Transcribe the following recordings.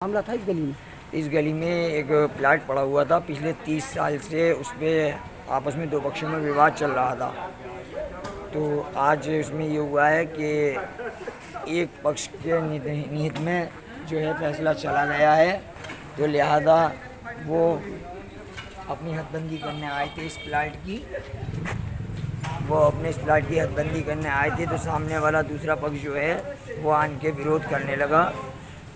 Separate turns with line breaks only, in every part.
मामला था इस गली में?
इस गली में एक प्लाट पड़ा हुआ था, पिछले 30 साल से उस पर आपस में दो पक्षों में विवाद चल रहा था। तो आज उसमें ये हुआ है कि एक पक्ष के निहित में जो है फैसला चला गया है, तो लिहाजा वो अपनी हदबंदी करने आए थे इस प्लाट की। वो अपने इस प्लाट की हदबंदी करने आए थे, तो सामने वाला दूसरा पक्ष जो है वो आन के विरोध करने लगा।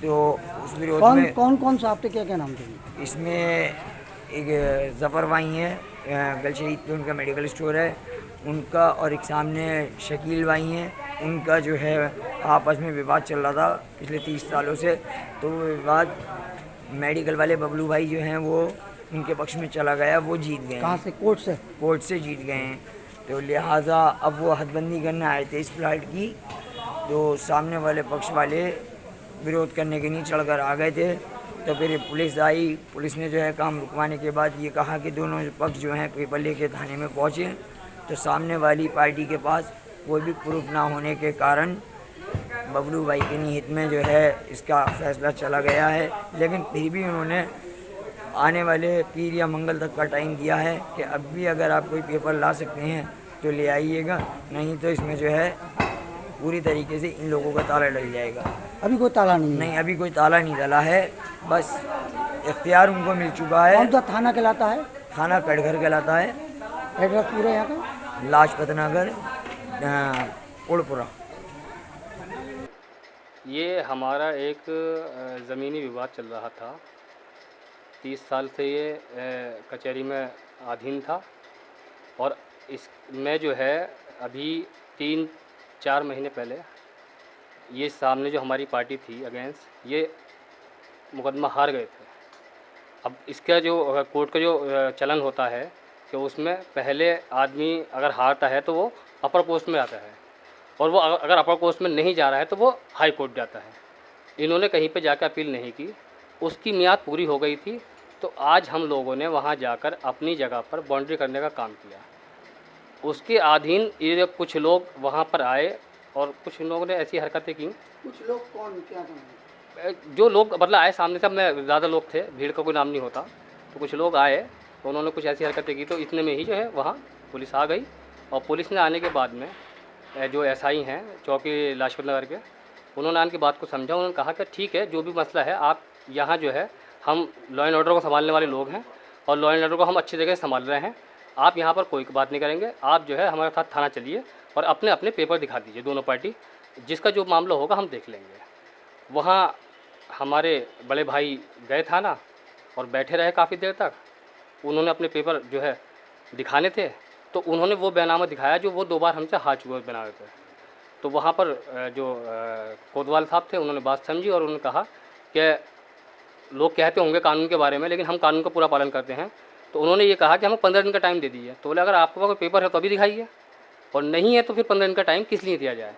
तो उस विरोध में
कौन सा आपके क्या नाम थे?
इसमें एक ज़फ़र भाई हैं, गल शहीद पे उनका मेडिकल स्टोर है उनका, और एक सामने शकील भाई हैं, उनका जो है आपस में विवाद चल रहा था पिछले 30 सालों से। तो वो विवाद मेडिकल वाले बबलू भाई जो हैं वो उनके पक्ष में चला गया, वो जीत गए।
कहाँ से? कोर्ट से?
कोर्ट से जीत गए हैं। तो लिहाजा अब वो हदबंदी करने आए थे इस प्लाट की, तो सामने वाले पक्ष वाले विरोध करने के नहीं चढ़कर आ गए थे। तो फिर पुलिस आई, पुलिस ने जो है काम रुकवाने के बाद ये कहा कि दोनों पक्ष जो हैं पेपर लेके थाने में पहुँचे। तो सामने वाली पार्टी के पास कोई भी प्रूफ ना होने के कारण बबलू भाई के निहित में जो है इसका फैसला चला गया है। लेकिन फिर भी उन्होंने आने वाले पीर या मंगल तक का टाइम दिया है कि अब भी अगर आप कोई पेपर ला सकते हैं तो ले आइएगा, नहीं तो इसमें जो है पूरी तरीके से इन लोगों का ताला डल जाएगा।
अभी कोई ताला नहीं है?
नहीं, अभी कोई ताला नहीं डला है, बस इख्तियार उनको मिल चुका है।
कौन सा थाना कहलाता है?
थाना कटघर कहलाता है।
एड्रेस पूरा यहाँ का?
लाजपत नगर, उड़पुरा।
ये हमारा एक ज़मीनी विवाद चल रहा था। 30 साल से ये कचहरी में अधीन था, और इसमें जो है अभी 3-4 महीने पहले ये सामने जो हमारी पार्टी थी अगेंस्ट, ये मुकदमा हार गए थे। अब इसका जो कोर्ट का जो चलन होता है कि उसमें पहले आदमी अगर हारता है तो वो अपर पोस्ट में आता है, और वो अगर अपर पोस्ट में नहीं जा रहा है तो वो हाई कोर्ट जाता है। इन्होंने कहीं पे जाकर अपील नहीं की, उसकी मियाद पूरी हो गई थी। तो आज हम लोगों ने वहाँ जाकर अपनी जगह पर बाउंड्री करने का काम किया। उसके अधीन ये कुछ लोग वहाँ पर आए और कुछ लोगों ने ऐसी हरकतें की।
कुछ लोग कौन, क्या?
जो लोग मतलब आए सामने से, में ज़्यादा लोग थे, भीड़ का कोई नाम नहीं होता, तो कुछ लोग आए तो उन्होंने कुछ ऐसी हरकतें की। तो इतने में ही जो है वहाँ पुलिस आ गई, और पुलिस ने आने के बाद में जो एसआई हैं चौकी लाजपत नगर के, उन्होंने आने की बात को समझा। उन्होंने कहा कि ठीक है, जो भी मसला है, आप यहाँ जो है, हम लॉ एंड ऑर्डर को संभालने वाले लोग हैं और लॉ एंड ऑर्डर को हम अच्छी जगह से संभाल रहे हैं, आप यहाँ पर कोई बात नहीं करेंगे, आप जो है हमारे साथ थाना चलिए और अपने अपने पेपर दिखा दीजिए, दोनों पार्टी, जिसका जो मामला होगा हम देख लेंगे। वहाँ हमारे बड़े भाई गए थाना और बैठे रहे काफ़ी देर तक। उन्होंने अपने पेपर जो है दिखाने थे, तो उन्होंने वो बैनामा दिखाया जो वो 2 बार हमसे हार चुके उस बैनामे पे। तो वहाँ पर जो कोतवाल साहब थे, उन्होंने बात समझी और उन्होंने कहा कि लोग कहते होंगे कानून के बारे में, लेकिन हम कानून का पूरा पालन करते हैं। तो उन्होंने ये कहा कि हमें 15 दिन का टाइम दे दीजिए। तो बोले अगर आपके पास कोई पेपर है तो अभी दिखाइए, और नहीं है तो फिर 15 दिन का टाइम किस लिए दिया जाए।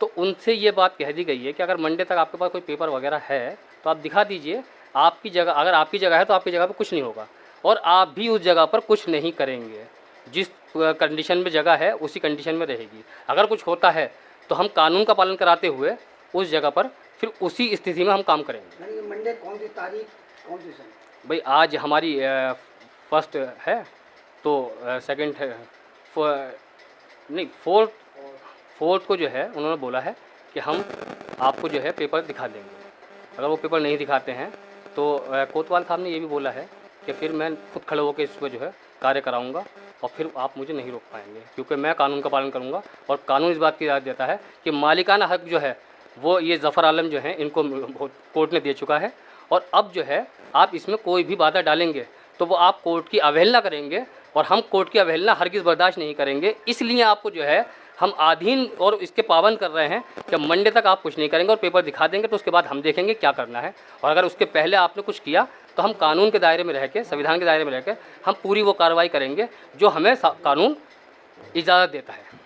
तो उनसे ये बात कह दी गई है कि अगर मंडे तक आपके पास कोई पेपर वगैरह है तो आप दिखा दीजिए। आपकी जगह, अगर आपकी जगह है तो आपकी जगह पर कुछ नहीं होगा, और आप भी उस जगह पर कुछ नहीं करेंगे। जिस कंडीशन में जगह है उसी कंडीशन में रहेगी। अगर कुछ होता है तो हम कानून का पालन कराते हुए उस जगह पर फिर उसी स्थिति में हम काम करेंगे।
मंडे कौन सी तारीख, कौन सी समय?
भाई आज हमारी फर्स्ट है, तो सेकंड है, नहीं फोर्थ को जो है उन्होंने बोला है कि हम आपको जो है पेपर दिखा देंगे। अगर वो पेपर नहीं दिखाते हैं तो कोतवाल साहब ने ये भी बोला है कि फिर मैं खुद खड़े होकर इस पर जो है कार्य कराऊंगा, और फिर आप मुझे नहीं रोक पाएंगे, क्योंकि मैं कानून का पालन करूंगा। और कानून इस बात की इजाज़त देता है कि मालिकाना हक जो है वो ये ज़फ़र आलम जो है इनको कोर्ट ने दे चुका है, और अब जो है आप इसमें कोई भी बाधा डालेंगे तो वो आप कोर्ट की अवहेलना करेंगे, और हम कोर्ट की अवहेलना हरगिज़ बर्दाश्त नहीं करेंगे। इसलिए आपको जो है हम अधीन और इसके पाबंद कर रहे हैं कि मंडे तक आप कुछ नहीं करेंगे और पेपर दिखा देंगे, तो उसके बाद हम देखेंगे क्या करना है। और अगर उसके पहले आपने कुछ किया तो हम कानून के दायरे में रह के, संविधान के दायरे में रह के हम पूरी वो कार्रवाई करेंगे जो हमें कानून इजाज़त देता है।